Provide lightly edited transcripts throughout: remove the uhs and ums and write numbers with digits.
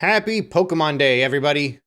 Happy Pokemon Day, everybody!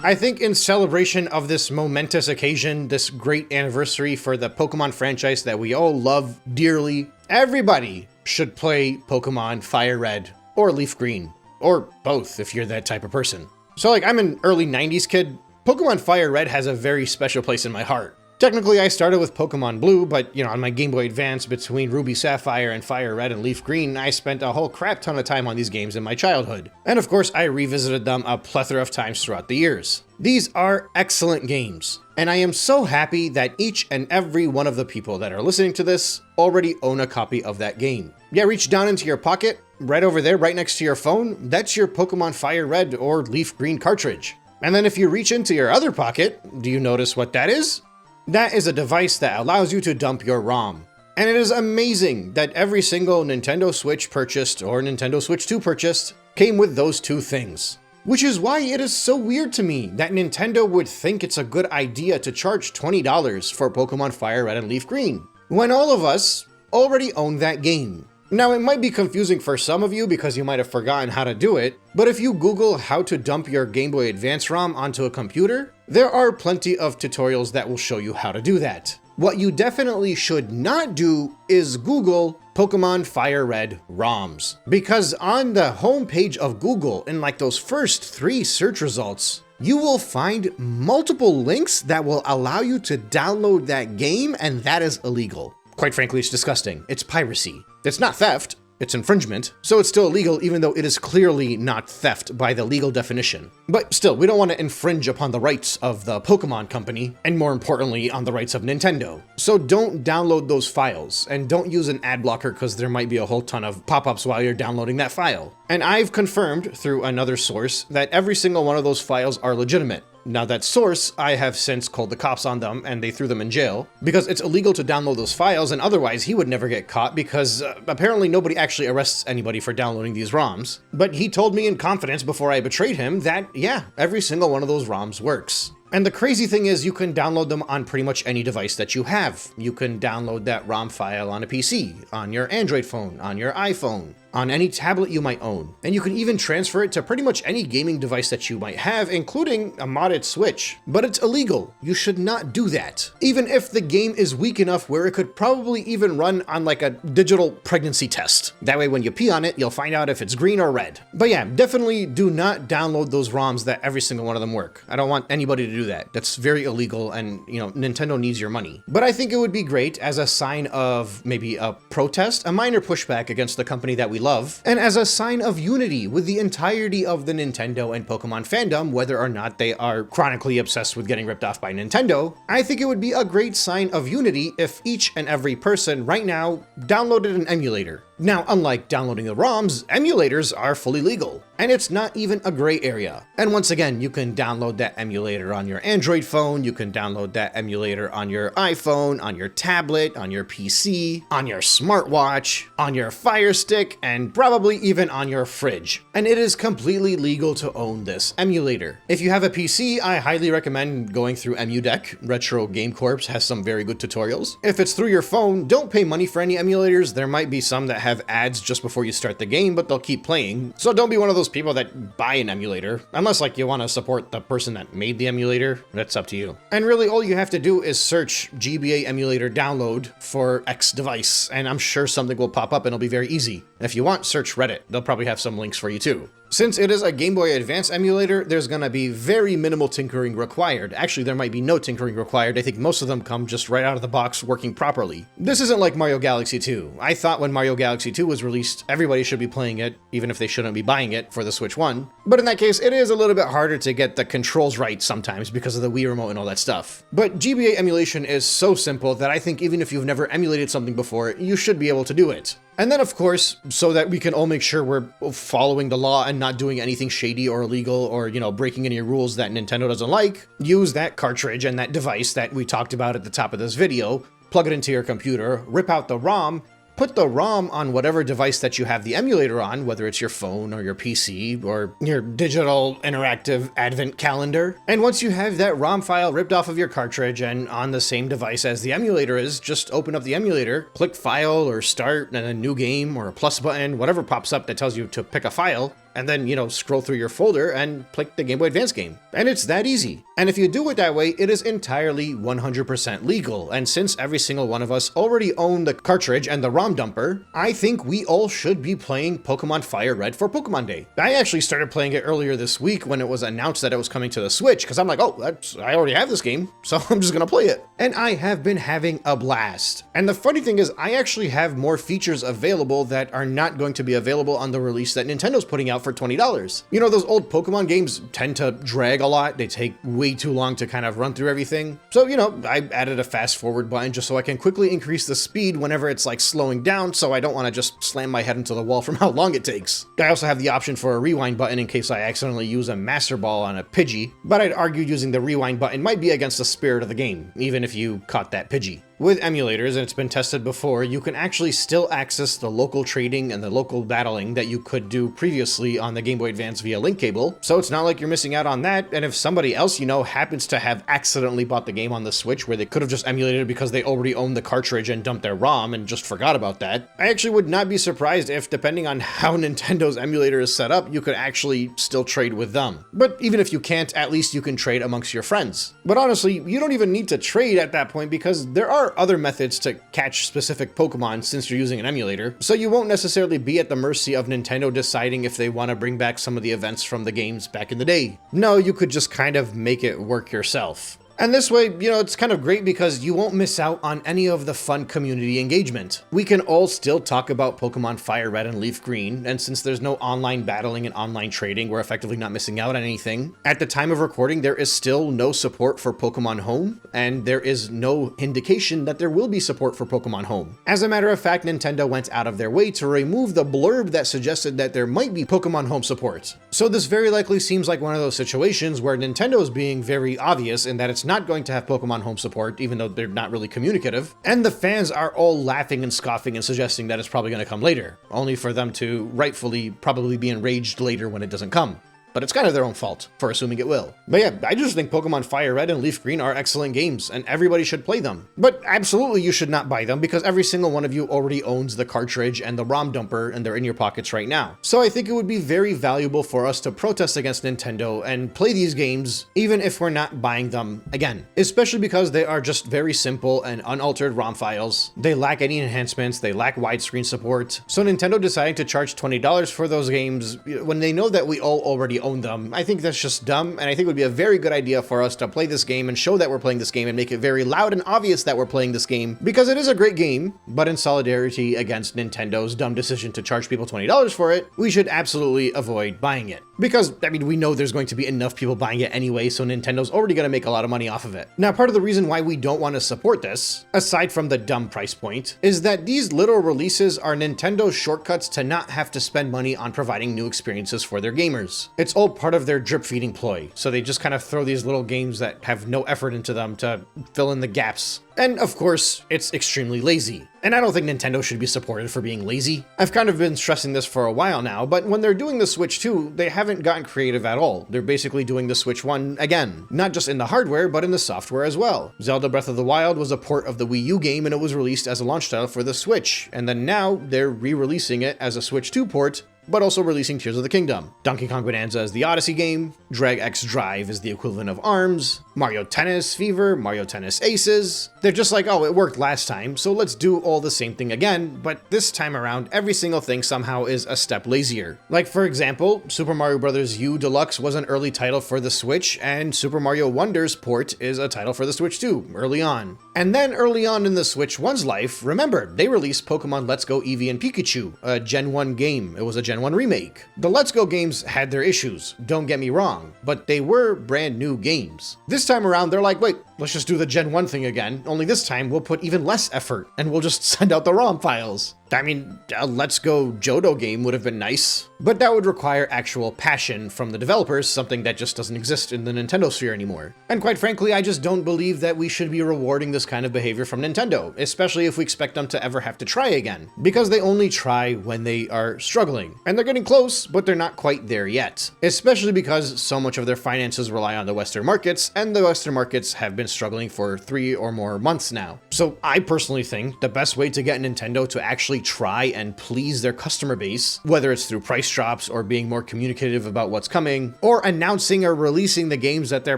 I think in celebration of this momentous occasion, this great anniversary for the Pokemon franchise that we all love dearly, everybody should play Pokemon FireRed or Leaf Green, or both if you're that type of person. So I'm an early 90s kid. Pokemon FireRed has a very special place in my heart. Technically, I started with Pokemon Blue, but on my Game Boy Advance between Ruby Sapphire and Fire Red and Leaf Green, I spent a whole crap ton of time on these games in my childhood. And of course, I revisited them a plethora of times throughout the years. These are excellent games, and I am so happy that each and every one of the people that are listening to this already own a copy of that game. Yeah, reach down into your pocket, right over there, right next to your phone, that's your Pokemon Fire Red or Leaf Green cartridge. And then if you reach into your other pocket, do you notice what that is? That is a device that allows you to dump your ROM. And it is amazing that every single Nintendo Switch purchased or Nintendo Switch 2 purchased came with those two things. Which is why it is so weird to me that Nintendo would think it's a good idea to charge $20 for Pokemon Fire Red and Leaf Green, when all of us already own that game. Now, it might be confusing for some of you because you might have forgotten how to do it, but if you Google how to dump your Game Boy Advance ROM onto a computer, there are plenty of tutorials that will show you how to do that. What you definitely should not do is Google Pokemon Fire Red ROMs, because on the homepage of Google, in those first 3 search results, you will find multiple links that will allow you to download that game, and that is illegal. Quite frankly, it's disgusting. It's piracy. It's not theft, it's infringement, so it's still illegal even though it is clearly not theft by the legal definition. But still, we don't want to infringe upon the rights of the Pokemon company, and more importantly, on the rights of Nintendo. So don't download those files, and don't use an ad blocker because there might be a whole ton of pop-ups while you're downloading that file. And I've confirmed through another source that every single one of those files are legitimate. Now that source, I have since called the cops on them and they threw them in jail because it's illegal to download those files, and otherwise he would never get caught because apparently nobody actually arrests anybody for downloading these ROMs. But he told me in confidence before I betrayed him that, yeah, every single one of those ROMs works. And the crazy thing is you can download them on pretty much any device that you have. You can download that ROM file on a PC, on your Android phone, on your iPhone, on any tablet you might own. And you can even transfer it to pretty much any gaming device that you might have, including a modded Switch. But it's illegal. You should not do that. Even if the game is weak enough where it could probably even run on a digital pregnancy test. That way when you pee on it, you'll find out if it's green or red. But yeah, definitely do not download those ROMs that every single one of them work. I don't want anybody to do that. That's very illegal, and Nintendo needs your money. But I think it would be great as a sign of maybe a protest, a minor pushback against the company that we love, and as a sign of unity with the entirety of the Nintendo and Pokemon fandom, whether or not they are chronically obsessed with getting ripped off by Nintendo. I think it would be a great sign of unity if each and every person right now downloaded an emulator. Now, unlike downloading the ROMs, emulators are fully legal, and it's not even a gray area. And once again, you can download that emulator on your Android phone, you can download that emulator on your iPhone, on your tablet, on your PC, on your smartwatch, on your Fire Stick, and probably even on your fridge. And it is completely legal to own this emulator. If you have a PC, I highly recommend going through EmuDeck. Retro Game Corps has some very good tutorials. If it's through your phone, don't pay money for any emulators. There might be some that have ads just before you start the game, but they'll keep playing. So don't be one of those people that buy an emulator, unless you want to support the person that made the emulator. That's up to you. And really all you have to do is search GBA emulator download for X device, and I'm sure something will pop up and it'll be very easy. And if you want, search Reddit. They'll probably have some links for you too. Since it is a Game Boy Advance emulator, there's gonna be very minimal tinkering required. Actually, there might be no tinkering required. I think most of them come just right out of the box working properly. This isn't like Mario Galaxy 2. I thought when Mario Galaxy 2 was released, everybody should be playing it, even if they shouldn't be buying it for the Switch 1. But in that case, it is a little bit harder to get the controls right sometimes because of the Wii remote and all that stuff. But GBA emulation is so simple that I think even if you've never emulated something before, you should be able to do it. And then, of course, so that we can all make sure we're following the law and not doing anything shady or illegal or, breaking any rules that Nintendo doesn't like, use that cartridge and that device that we talked about at the top of this video, plug it into your computer, rip out the ROM, put the ROM on whatever device that you have the emulator on, whether it's your phone or your PC or your digital interactive advent calendar. And once you have that ROM file ripped off of your cartridge and on the same device as the emulator is, just open up the emulator, click File or Start, and a New Game or a plus button, whatever pops up that tells you to pick a file, and then, scroll through your folder and pick the Game Boy Advance game. And it's that easy. And if you do it that way, it is entirely 100% legal. And since every single one of us already own the cartridge and the ROM dumper, I think we all should be playing Pokemon FireRed for Pokemon Day. I actually started playing it earlier this week when it was announced that it was coming to the Switch, because I'm like, I already have this game, so I'm just gonna play it. And I have been having a blast. And the funny thing is, I actually have more features available that are not going to be available on the release that Nintendo's putting out for $20. Those old Pokemon games tend to drag a lot. They take way too long to kind of run through everything. So, I added a fast forward button just so I can quickly increase the speed whenever it's like slowing down, so I don't want to just slam my head into the wall from how long it takes. I also have the option for a rewind button in case I accidentally use a Master Ball on a Pidgey, but I'd argue using the rewind button might be against the spirit of the game, even if you caught that Pidgey. With emulators, and it's been tested before, you can actually still access the local trading and the local battling that you could do previously on the Game Boy Advance via link cable, so it's not like you're missing out on that. And if somebody else happens to have accidentally bought the game on the Switch where they could have just emulated it because they already owned the cartridge and dumped their ROM and just forgot about that, I actually would not be surprised if, depending on how Nintendo's emulator is set up, you could actually still trade with them. But even if you can't, at least you can trade amongst your friends. But honestly, you don't even need to trade at that point because there are other methods to catch specific Pokemon since you're using an emulator, so you won't necessarily be at the mercy of Nintendo deciding if they want to bring back some of the events from the games back in the day. No, you could just kind of make it work yourself. And this way, it's kind of great because you won't miss out on any of the fun community engagement. We can all still talk about Pokemon FireRed and Leaf Green, and since there's no online battling and online trading, we're effectively not missing out on anything. At the time of recording, there is still no support for Pokemon Home, and there is no indication that there will be support for Pokemon Home. As a matter of fact, Nintendo went out of their way to remove the blurb that suggested that there might be Pokemon Home support. So this very likely seems like one of those situations where Nintendo is being very obvious in that it's not going to have Pokemon Home support, even though they're not really communicative, and the fans are all laughing and scoffing and suggesting that it's probably going to come later, only for them to rightfully probably be enraged later when it doesn't come. But it's kind of their own fault for assuming it will. But yeah, I just think Pokemon FireRed and Leaf Green are excellent games, and everybody should play them. But absolutely you should not buy them because every single one of you already owns the cartridge and the ROM dumper, and they're in your pockets right now. So I think it would be very valuable for us to protest against Nintendo and play these games even if we're not buying them again. Especially because they are just very simple and unaltered ROM files. They lack any enhancements, they lack widescreen support. So Nintendo deciding to charge $20 for those games when they know that we all already own them, I think that's just dumb, and I think it would be a very good idea for us to play this game and show that we're playing this game and make it very loud and obvious that we're playing this game, because it is a great game, but in solidarity against Nintendo's dumb decision to charge people $20 for it, we should absolutely avoid buying it. Because, we know there's going to be enough people buying it anyway, so Nintendo's already going to make a lot of money off of it. Now, part of the reason why we don't want to support this, aside from the dumb price point, is that these little releases are Nintendo's shortcuts to not have to spend money on providing new experiences for their gamers. It's all part of their drip feeding ploy, so they just kind of throw these little games that have no effort into them to fill in the gaps. And of course, it's extremely lazy. And I don't think Nintendo should be supported for being lazy. I've kind of been stressing this for a while now, but when they're doing the Switch 2, they haven't gotten creative at all. They're basically doing the Switch 1 again. Not just in the hardware, but in the software as well. Zelda Breath of the Wild was a port of the Wii U game and it was released as a launch title for the Switch. And then now they're re-releasing it as a Switch 2 port, but also releasing Tears of the Kingdom. Donkey Kong Bonanza is the Odyssey game, Drag X Drive is the equivalent of ARMS, Mario Tennis Fever, Mario Tennis Aces. They're just like, oh, it worked last time, so let's do all the same thing again, but this time around, every single thing somehow is a step lazier. Like, for example, Super Mario Bros. U Deluxe was an early title for the Switch, and Super Mario Wonders port is a title for the Switch 2, early on. And then early on in the Switch 1's life, remember, they released Pokemon Let's Go Eevee and Pikachu, a Gen 1 game. It was a Gen 1 remake. The Let's Go games had their issues, don't get me wrong, but they were brand new games. This time around, they're like, wait, let's just do the Gen 1 thing again, only this time we'll put even less effort, and we'll just send out the ROM files. I mean, a Let's Go Johto game would have been nice, but that would require actual passion from the developers, something that just doesn't exist in the Nintendo sphere anymore. And quite frankly, I just don't believe that we should be rewarding this kind of behavior from Nintendo, especially if we expect them to ever have to try again, because they only try when they are struggling. And they're getting close, but they're not quite there yet, especially because so much of their finances rely on the Western markets, and the Western markets have been struggling for 3 or more months now. So I personally think the best way to get Nintendo to actually try and please their customer base, whether it's through price drops or being more communicative about what's coming, or announcing or releasing the games that they're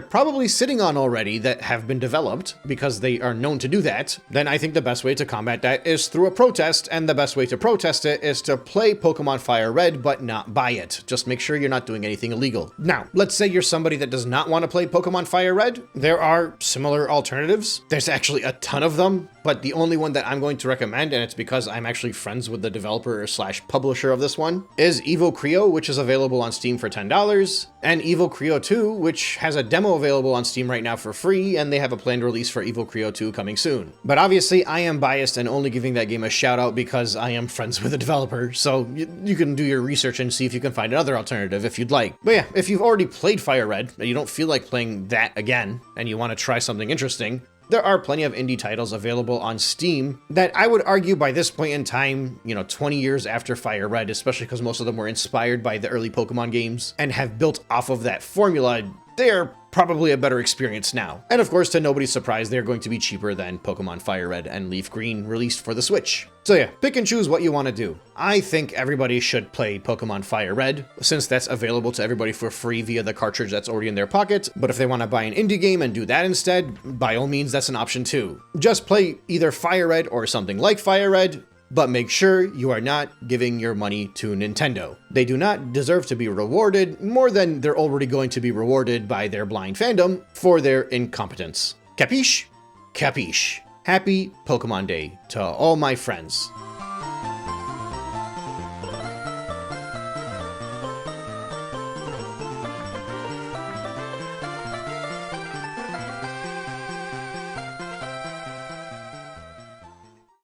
probably sitting on already that have been developed, because they are known to do that, then I think the best way to combat that is through a protest, and the best way to protest it is to play Pokemon FireRed but not buy it. Just make sure you're not doing anything illegal. Now, let's say you're somebody that does not want to play Pokemon FireRed. There are similar alternatives. There's actually a ton of them, but the only one that I'm going to recommend, and it's because I'm actually friends with the developer / publisher of this one, is Evo Creo, which is available on Steam for $10, and Evo Creo 2, which has a demo available on Steam right now for free, and they have a planned release for Evo Creo 2 coming soon. But obviously, I am biased and only giving that game a shout out because I am friends with the developer, so you can do your research and see if you can find another alternative if you'd like. But yeah, if you've already played FireRed, and you don't feel like playing that again, and you want to try something interesting, there are plenty of indie titles available on Steam that I would argue by this point in time, 20 years after FireRed, especially because most of them were inspired by the early Pokemon games and have built off of that formula, they're probably a better experience now. And of course, to nobody's surprise, they're going to be cheaper than Pokemon FireRed and Leaf Green released for the Switch. So yeah, pick and choose what you want to do. I think everybody should play Pokemon FireRed, since that's available to everybody for free via the cartridge that's already in their pocket, but if they want to buy an indie game and do that instead, by all means, that's an option too. Just play either FireRed or something like FireRed, but make sure you are not giving your money to Nintendo. They do not deserve to be rewarded more than they're already going to be rewarded by their blind fandom for their incompetence. Capiche? Capiche. Happy Pokemon Day to all my friends.